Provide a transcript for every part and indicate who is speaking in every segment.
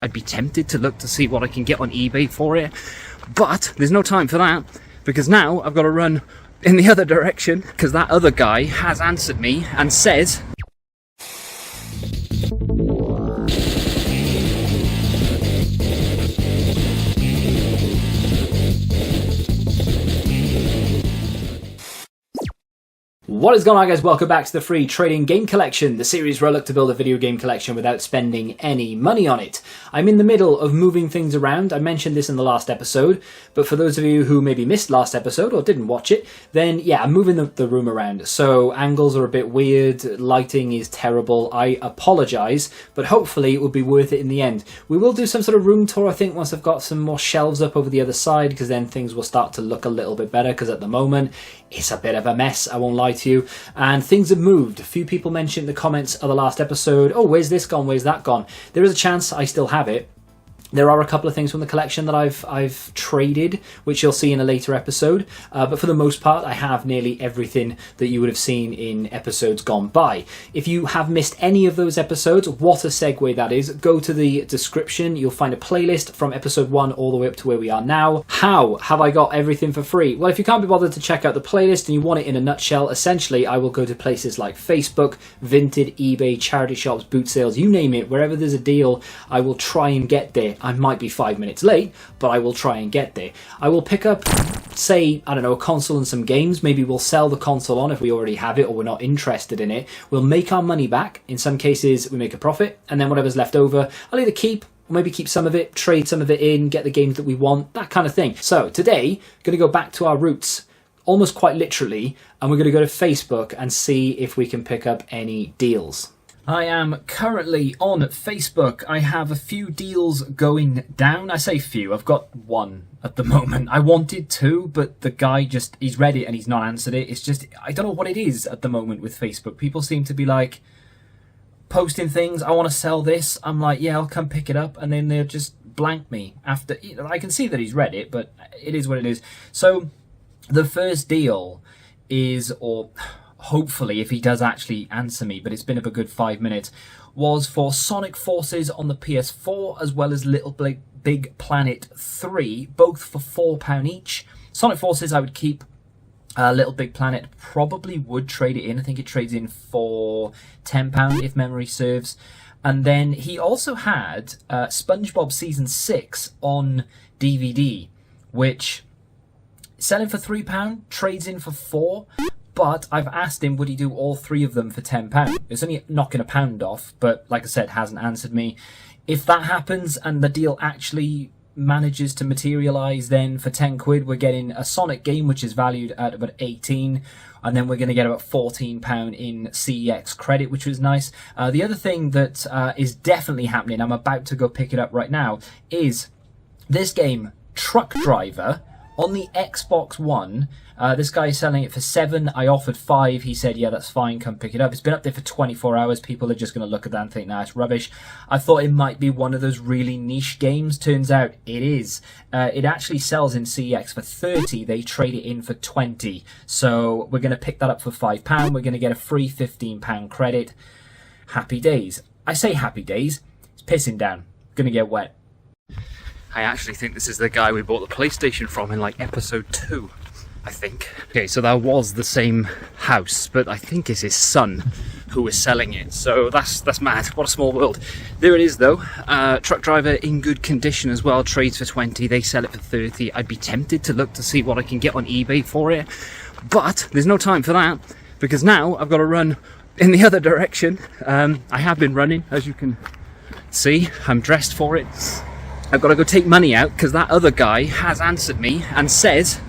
Speaker 1: I'd be tempted to look to see what I can get on eBay for it, but there's no time for that because now I've got to run in the other direction because that other guy has answered me and says what is going on, guys? Welcome back to the free trading game collection, the series where I look to build a video game collection without spending any money on it. I'm in the middle of moving things around. I mentioned this in the last episode, but for those of you who maybe missed last episode or didn't watch it, then yeah, I'm moving the room around. So angles are a bit weird, lighting is terrible. I apologise, but hopefully it will be worth it in the end. We will do some sort of room tour, I think, once I've got some more shelves up over the other side, because then things will start to look a little bit better, because at the moment it's a bit of a mess, I won't lie to you. And things have moved. A few people mentioned in the comments of the last episode, oh, where's this gone, where's that gone? There is a chance I still have it. There are a couple of things from the collection that I've traded, which you'll see in a later episode. But for the most part, I have nearly everything that you would have seen in episodes gone by. If you have missed any of those episodes, what a segue that is. Go to the description. You'll find a playlist from episode 1 all the way up to where we are now. How have I got everything for free? Well, if you can't be bothered to check out the playlist and you want it in a nutshell, essentially, I will go to places like Facebook, Vinted, eBay, charity shops, boot sales, you name it. Wherever there's a deal, I will try and get there. I might be 5 minutes late, but I will try and get there. I will pick up, say, I don't know, a console and some games. Maybe we'll sell the console on if we already have it or we're not interested in it. We'll make our money back. In some cases, we make a profit, and then whatever's left over, I'll either keep or maybe keep some of it, trade some of it in, get the games that we want, that kind of thing. So today, going to go back to our roots, almost quite literally, and we're going to go to Facebook and see if we can pick up any deals. I am currently on Facebook. I have a few deals going down. I say few, I've got one at the moment. I wanted two, but the guy just, he's read it and he's not answered it. It's just, I don't know what it is at the moment with Facebook. People seem to be like, posting things, I want to sell this. I'm like, yeah, I'll come pick it up. And then they'll just blank me after. I can see that he's read it, but it is what it is. So the first deal is, or hopefully if he does actually answer me, but it's been up a good 5 minutes, was for Sonic Forces on the PS4 as well as Little Big Planet 3, both for £4 each. Sonic Forces I would keep. Little Big Planet probably would trade it in. I think it trades in for £10 if memory serves. And then he also had SpongeBob Season 6 on DVD, which selling for £3, trades in for £4. But I've asked him, would he do all three of them for £10? It's only knocking £1 off, but like I said, hasn't answered me. If that happens and the deal actually manages to materialise, then for 10 quid, we're getting a Sonic game, which is valued at about 18, and then we're going to get about £14 in CEX credit, which was nice. The other thing that is definitely happening, I'm about to go pick it up right now, is this game, Truck Driver, on the Xbox One. This guy is selling it for £7. I offered £5. He said, yeah, that's fine, come pick it up. It's been up there for 24 hours. People are just going to look at that and think, nah, it's rubbish. I thought it might be one of those really niche games. Turns out it is. It actually sells in CEX for 30. They trade it in for 20. So we're going to pick that up for £5. We're going to get a free £15 credit. Happy days. I say happy days. It's pissing down. Going to get wet. I actually think this is the guy we bought the PlayStation from in like episode 2, I think. Okay, so that was the same house, but I think it's his son who was selling it. So that's mad. What a small world. There it is though. Truck Driver in good condition as well. Trades for 20. They sell it for 30. I'd be tempted to look to see what I can get on eBay for it, but there's no time for that because now I've got to run in the other direction. I have been running, as you can see. I'm dressed for it. I've got to go take money out because that other guy has answered me and says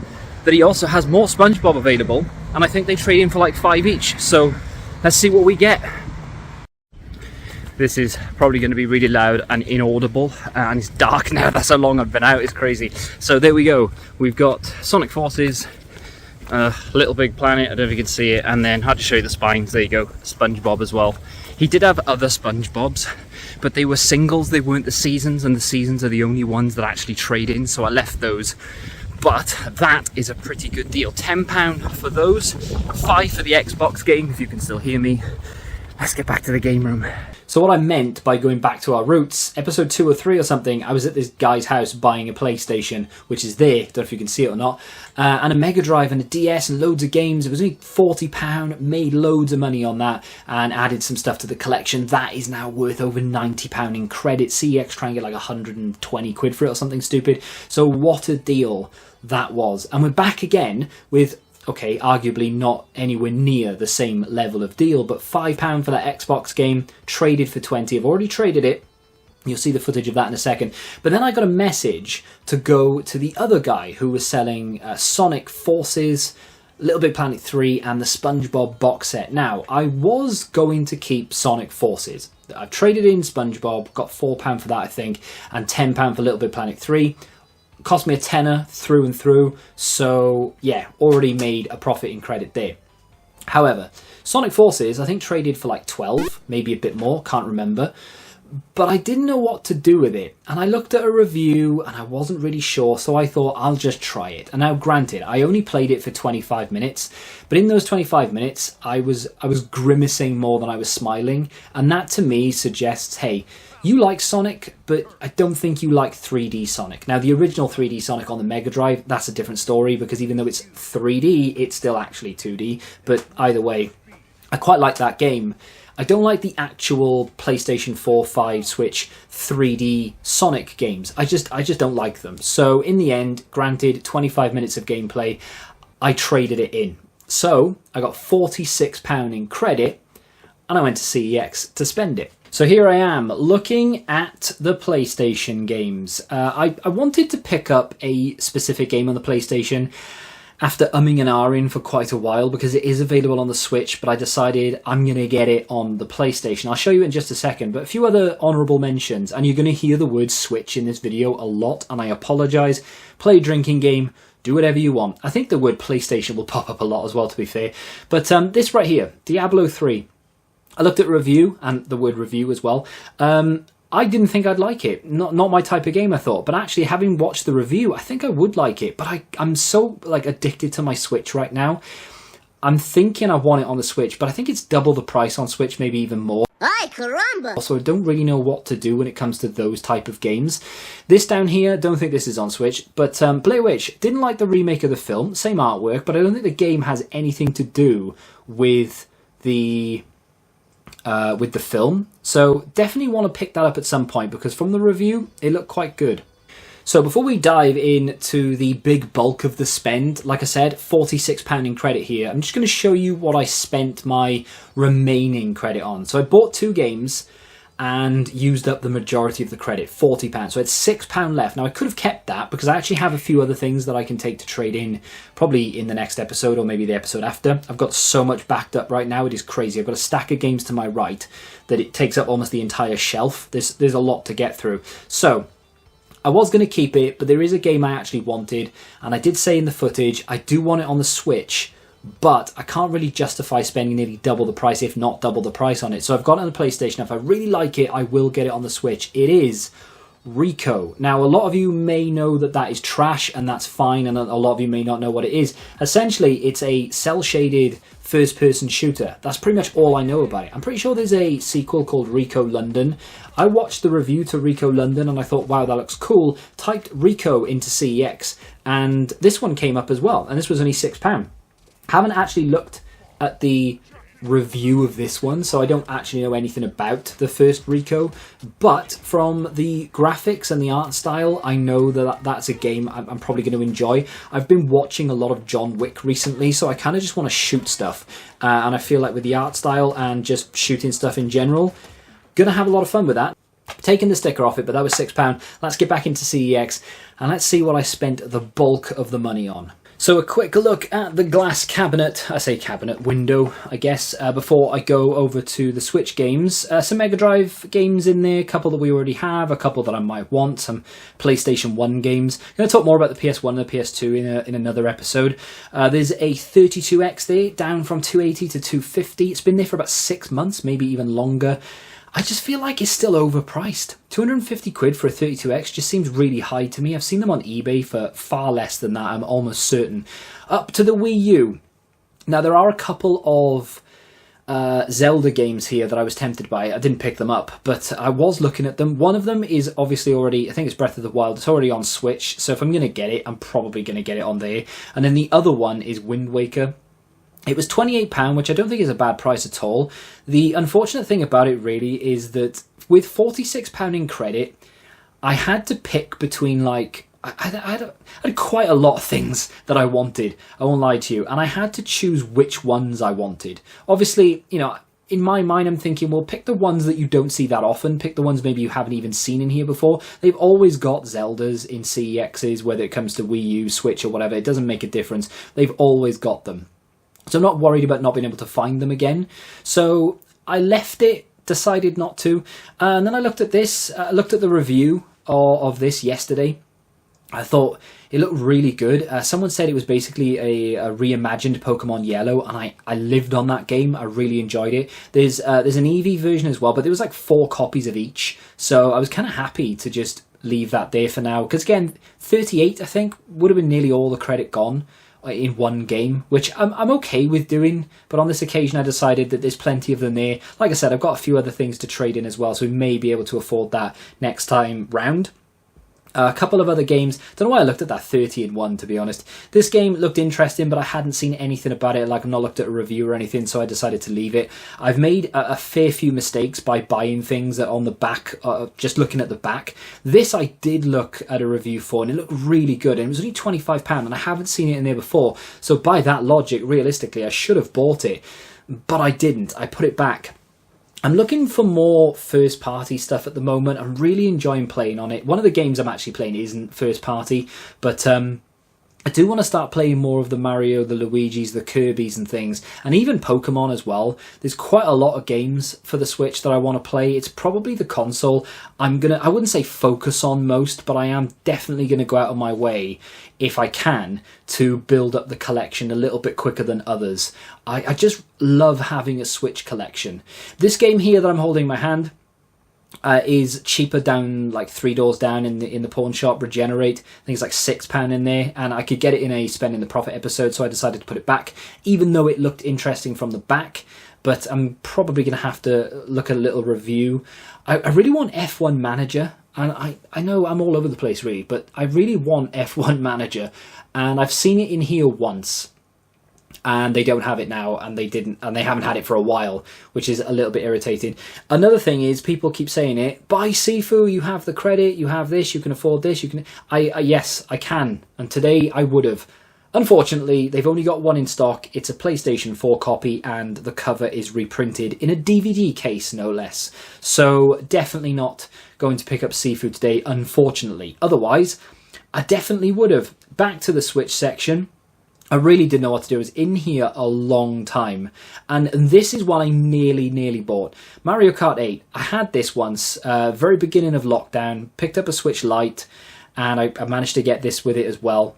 Speaker 1: that he also has more SpongeBob available, and I think they trade in for like 5 each. So let's see what we get. This is probably going to be really loud and inaudible, and it's dark now. That's how long I've been out. It's crazy. So there we go. We've got Sonic Forces, Little Big Planet, I don't know if you can see it, and then I had to show you the spines. There you go, SpongeBob as well. He did have other SpongeBobs, but they were singles, they weren't the seasons, and the seasons are the only ones that actually trade in, so I left those. But that is a pretty good deal. £10 for those, £5 for the Xbox game, if you can still hear me. Let's get back to the game room. So what I meant by going back to our roots, episode 2 or 3 or something, I was at this guy's house buying a PlayStation, which is there, don't know if you can see it or not, and a Mega Drive and a DS and loads of games. It was only £40, made loads of money on that, and added some stuff to the collection. That is now worth over £90 in credit. CEX try and get like 120 quid for it or something stupid. So what a deal that was. And we're back again with, okay, arguably not anywhere near the same level of deal, but £5 for that Xbox game, traded for 20. I've already traded it. You'll see the footage of that in a second. But then I got a message to go to the other guy who was selling Sonic Forces, Little Big Planet 3, and the SpongeBob box set. Now, I was going to keep Sonic Forces. I've traded in SpongeBob, got £4 for that, I think, and £10 for Little Big Planet 3. Cost me a tenner through and through, so yeah, already made a profit in credit there. However, Sonic Forces I think traded for like 12, maybe a bit more, can't remember, but I didn't know what to do with it, and I looked at a review and I wasn't really sure, so I thought I'll just try it. And now granted, I only played it for 25 minutes, but in those 25 minutes I was grimacing more than I was smiling, and that to me suggests, hey, you like Sonic, but I don't think you like 3D Sonic. Now, the original 3D Sonic on the Mega Drive, that's a different story, because even though it's 3D, it's still actually 2D. But either way, I quite like that game. I don't like the actual PlayStation 4, 5, Switch 3D Sonic games. I just don't like them. So in the end, granted, 25 minutes of gameplay, I traded it in. So I got £46 in credit, and I went to CEX to spend it. So here I am, looking at the PlayStation games. I wanted to pick up a specific game on the PlayStation after umming and ahhing for quite a while, because it is available on the Switch, but I decided I'm going to get it on the PlayStation. I'll show you in just a second, but a few other honourable mentions, and you're going to hear the word Switch in this video a lot, and I apologise. Play a drinking game, do whatever you want. I think the word PlayStation will pop up a lot as well, to be fair. But this right here, Diablo 3. I looked at a review, and the word review as well. I didn't think I'd like it. Not my type of game, I thought. But actually, having watched the review, I think I would like it. But I'm so addicted to my Switch right now. I'm thinking I want it on the Switch, but I think it's double the price on Switch, maybe even more.
Speaker 2: Ay, caramba!
Speaker 1: Also, I don't really know what to do when it comes to those type of games. This down here, don't think this is on Switch, but Blair Witch, didn't like the remake of the film, same artwork, but I don't think the game has anything to do with the film, so definitely want to pick that up at some point, because from the review it looked quite good. So before we dive into the big bulk of the spend, like I said, £46 in credit here. I'm just going to show you what I spent my remaining credit on. So I bought 2 games and used up the majority of the credit, £40. So I had £6 left. Now I could have kept that, because I actually have a few other things that I can take to trade in, probably in the next episode or maybe the episode after. I've got so much backed up right now, it is crazy. I've got a stack of games to my right that it takes up almost the entire shelf. There's a lot to get through. So I was going to keep it, but there is a game I actually wanted, and I did say in the footage, I do want it on the Switch, but I can't really justify spending nearly double the price, if not double the price on it. So I've got it on the PlayStation. If I really like it, I will get it on the Switch. It is Rico. Now, a lot of you may know that that is trash, and that's fine, and a lot of you may not know what it is. Essentially, it's a cel-shaded first-person shooter. That's pretty much all I know about it. I'm pretty sure there's a sequel called Rico London. I watched the review to Rico London, and I thought, wow, that looks cool. Typed Rico into CEX, and this one came up as well, and this was only £6. Haven't actually looked at the review of this one, so I don't actually know anything about the first Rico, but from the graphics and the art style, I know that that's a game I'm probably going to enjoy. I've been watching a lot of John Wick recently, so I kind of just want to shoot stuff, and I feel like with the art style and just shooting stuff in general, gonna have a lot of fun with that. Taking the sticker off it, but that was £6. Let's get back into CEX, and let's see what I spent the bulk of the money on. So a quick look at the glass cabinet, I say cabinet, window, I guess, before I go over to the Switch games. Some Mega Drive games in there, a couple that we already have, a couple that I might want, some PlayStation 1 games. I'm going to talk more about the PS1 and the PS2 in another episode. There's a 32X there, down from 280 to 250. It's been there for about 6 months, maybe even longer. I just feel like it's still overpriced. 250 quid for a 32X just seems really high to me. I've seen them on eBay for far less than that, I'm almost certain. Up to the Wii U. Now, there are a couple of Zelda games here that I was tempted by. I didn't pick them up, but I was looking at them. One of them is obviously already, I think it's Breath of the Wild. It's already on Switch, so if I'm going to get it, I'm probably going to get it on there. And then the other one is Wind Waker. It was £28, which I don't think is a bad price at all. The unfortunate thing about it really is that with £46 in credit, I had to pick between like, I had quite a lot of things that I wanted, I won't lie to you, and I had to choose which ones I wanted. Obviously, you know, in my mind I'm thinking, well, pick the ones that you don't see that often, pick the ones maybe you haven't even seen in here before. They've always got Zeldas in CEXs, whether it comes to Wii U, Switch or whatever, it doesn't make a difference. They've always got them. So I'm not worried about not being able to find them again. So I left it, decided not to, and then I looked at this, looked at the review of this yesterday. I thought it looked really good. Someone said it was basically a reimagined Pokemon Yellow, and I lived on that game. I really enjoyed it. There's an Eevee version as well, but there was like 4 copies of each, so I was kind of happy to just leave that there for now. Because again, 38 I think would have been nearly all the credit gone in one game, which I'm okay with doing, but on this occasion I decided that there's plenty of them there. Like I said, I've got a few other things to trade in as well, so we may be able to afford that next time round. A couple of other games. Don't know why I looked at that 30 in one, to be honest. This game looked interesting, but I hadn't seen anything about it. Like, I've not looked at a review or anything, so I decided to leave it. I've made a fair few mistakes by buying things that on the back, just looking at the back. This I did look at a review for, and it looked really good. And it was only £25, and I haven't seen it in there before. So by that logic, realistically, I should have bought it, but I didn't. I put it back. I'm looking for more first-party stuff at the moment. I'm really enjoying playing on it. One of the games I'm actually playing isn't first-party, but I do want to start playing more of the Mario, the Luigis, the Kirbys and things, and even Pokemon as well. There's quite a lot of games for the Switch that I want to play. It's probably the console I wouldn't say focus on most, but I am definitely going to go out of my way, if I can, to build up the collection a little bit quicker than others. I just love having a Switch collection. This game here that I'm holding in my hand is cheaper down, like 3 doors down in the pawn shop, Regenerate. I think it's like £6 in there, and I could get it in a Spending the Profit episode, so I decided to put it back, even though it looked interesting from the back. But I'm probably going to have to look at a little review. I really want F1 Manager, and I know I'm all over the place really, but I really want F1 Manager, and I've seen it in here once, and they don't have it now, and they haven't had it for a while, which is a little bit irritating. Another thing is, people keep saying it, buy Sifu, you have the credit, you have this, you can afford this, you can... Yes, I can, and today I would have. Unfortunately, they've only got one in stock. It's a PlayStation 4 copy, and the cover is reprinted in a DVD case, no less. So, definitely not going to pick up Sifu today, unfortunately. Otherwise, I definitely would have. Back to the Switch section. I really didn't know what to do. I was in here a long time, and this is what I nearly bought. Mario Kart 8. I had this once, very beginning of lockdown, picked up a Switch Lite, and I managed to get this with it as well.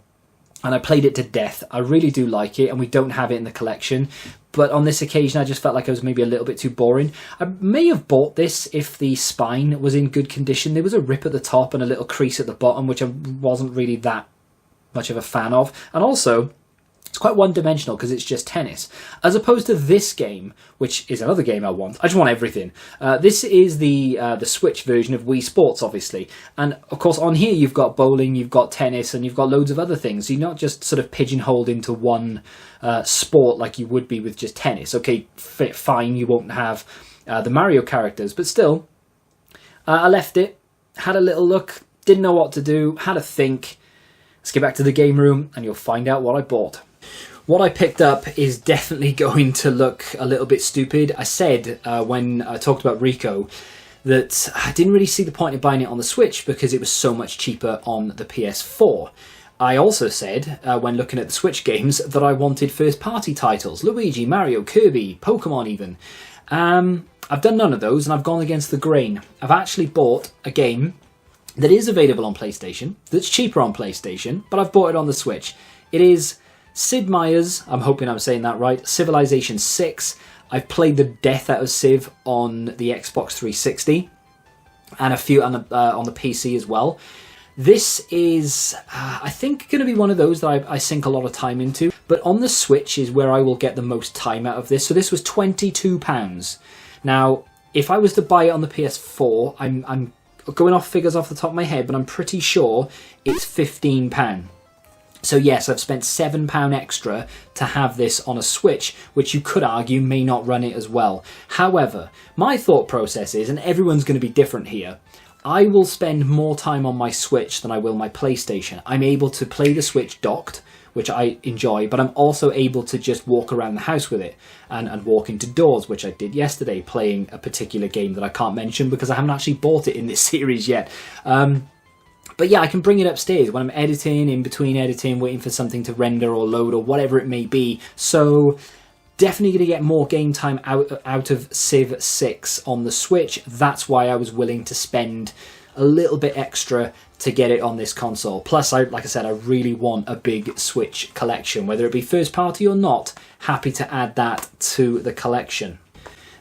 Speaker 1: And I played it to death. I really do like it, and we don't have it in the collection. But on this occasion, I just felt like it was maybe a little bit too boring. I may have bought this if the spine was in good condition. There was a rip at the top and a little crease at the bottom, which I wasn't really that much of a fan of. And also, it's quite one-dimensional because it's just tennis. As opposed to this game, which is another game I want. I just want everything. This is the Switch version of Wii Sports, obviously. And, of course, on here you've got bowling, you've got tennis, and you've got loads of other things. So you're not just sort of pigeonholed into one sport like you would be with just tennis. Okay, fine, you won't have the Mario characters. But still, I left it, had a little look, didn't know what to do, had a think. Let's get back to the game room, and you'll find out what I bought. What I picked up is definitely going to look a little bit stupid. I said when I talked about Rico that I didn't really see the point of buying it on the Switch because it was so much cheaper on the PS4. I also said when looking at the Switch games that I wanted first-party titles. Luigi, Mario, Kirby, Pokemon even. I've done none of those, and I've gone against the grain. I've actually bought a game that is available on PlayStation, that's cheaper on PlayStation, but I've bought it on the Switch. It is Sid Meier's, I'm hoping I'm saying that right, Civilization 6. I've played the death out of Civ on the Xbox 360 and a few on the PC as well. This is, I think, going to be one of those that I sink a lot of time into, But on the Switch is where I will get the most time out of this. So this was £22. Now, if I was to buy it on the PS4, I'm going off figures off the top of my head, but I'm pretty sure it's £15. So yes, I've spent £7 extra to have this on a Switch, which you could argue may not run it as well. However, my thought process is, and everyone's going to be different here, I will spend more time on my Switch than I will my PlayStation. I'm able to play the Switch docked, which I enjoy, but I'm also able to just walk around the house with it and walk into doors, which I did yesterday, playing a particular game that I can't mention because I haven't actually bought it in this series yet. But yeah, I can bring it upstairs when I'm editing, in between editing, waiting for something to render or load or whatever it may be. So definitely going to get more game time out of Civ 6 on the Switch. That's why I was willing to spend a little bit extra to get it on this console. Plus, like I said, I really want a big Switch collection. Whether it be first party or not, happy to add that to the collection.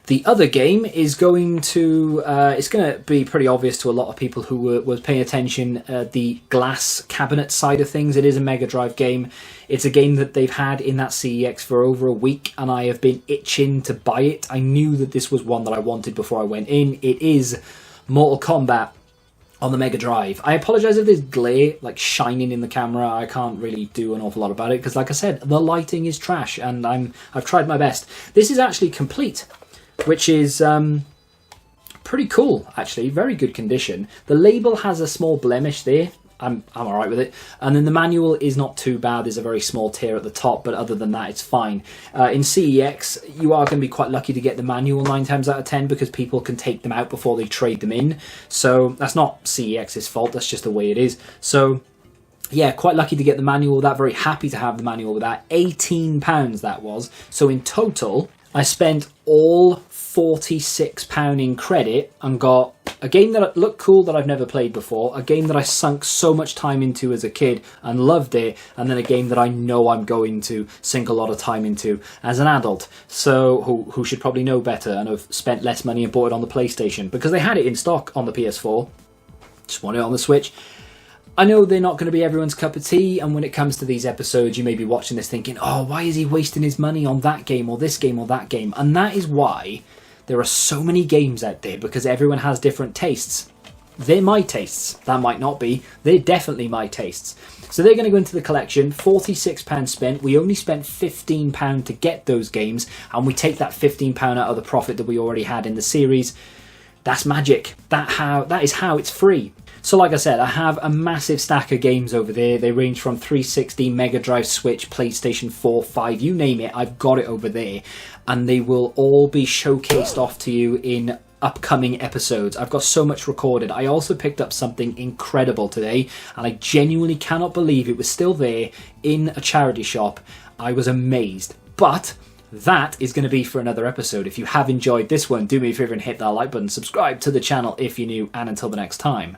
Speaker 1: The other game is going to, it's going to be pretty obvious to a lot of people who were paying attention, the glass cabinet side of things. It is a Mega Drive game. It's a game that they've had in that CEX for over a week, and I have been itching to buy it. I knew that this was one that I wanted before I went in. It is Mortal Kombat on the Mega Drive. I apologise if there's glare, like shining in the camera. I can't really do an awful lot about it, because like I said, the lighting is trash, and I've tried my best. This is actually complete, which is pretty cool, actually. Very good condition. The label has a small blemish there. I'm alright with it. And then the manual is not too bad. There's a very small tear at the top, but other than that, it's fine. In CEX, you are going to be quite lucky to get the manual 9 times out of 10 because people can take them out before they trade them in. So that's not CEX's fault. That's just the way it is. So yeah, quite lucky to get the manual with that. Very happy to have the manual with that. £18 that was. So in total, I spent all £46 in credit and got a game that looked cool that I've never played before, a game that I sunk so much time into as a kid and loved it, and then a game that I know I'm going to sink a lot of time into as an adult, so who should probably know better and have spent less money and bought it on the PlayStation, because they had it in stock on the PS4, just want it on the Switch. I know they're not going to be everyone's cup of tea, and when it comes to these episodes, you may be watching this thinking, oh, why is he wasting his money on that game or this game or that game? And that is why there are so many games out there, because everyone has different tastes. They're my tastes. That might not be. They're definitely my tastes. So they're going to go into the collection. £46 spent. We only spent £15 to get those games, and we take that £15 out of the profit that we already had in the series. That's magic. That is how it's free. So like I said, I have a massive stack of games over there. They range from 360, Mega Drive, Switch, PlayStation 4, 5, you name it, I've got it over there. And they will all be showcased off to you in upcoming episodes. I've got so much recorded. I also picked up something incredible today, and I genuinely cannot believe it was still there in a charity shop. I was amazed. But that is going to be for another episode. If you have enjoyed this one, do me a favour and hit that like button. Subscribe to the channel if you're new, and until the next time,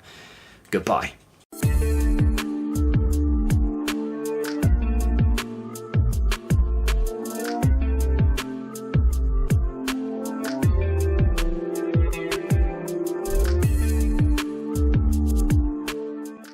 Speaker 1: goodbye.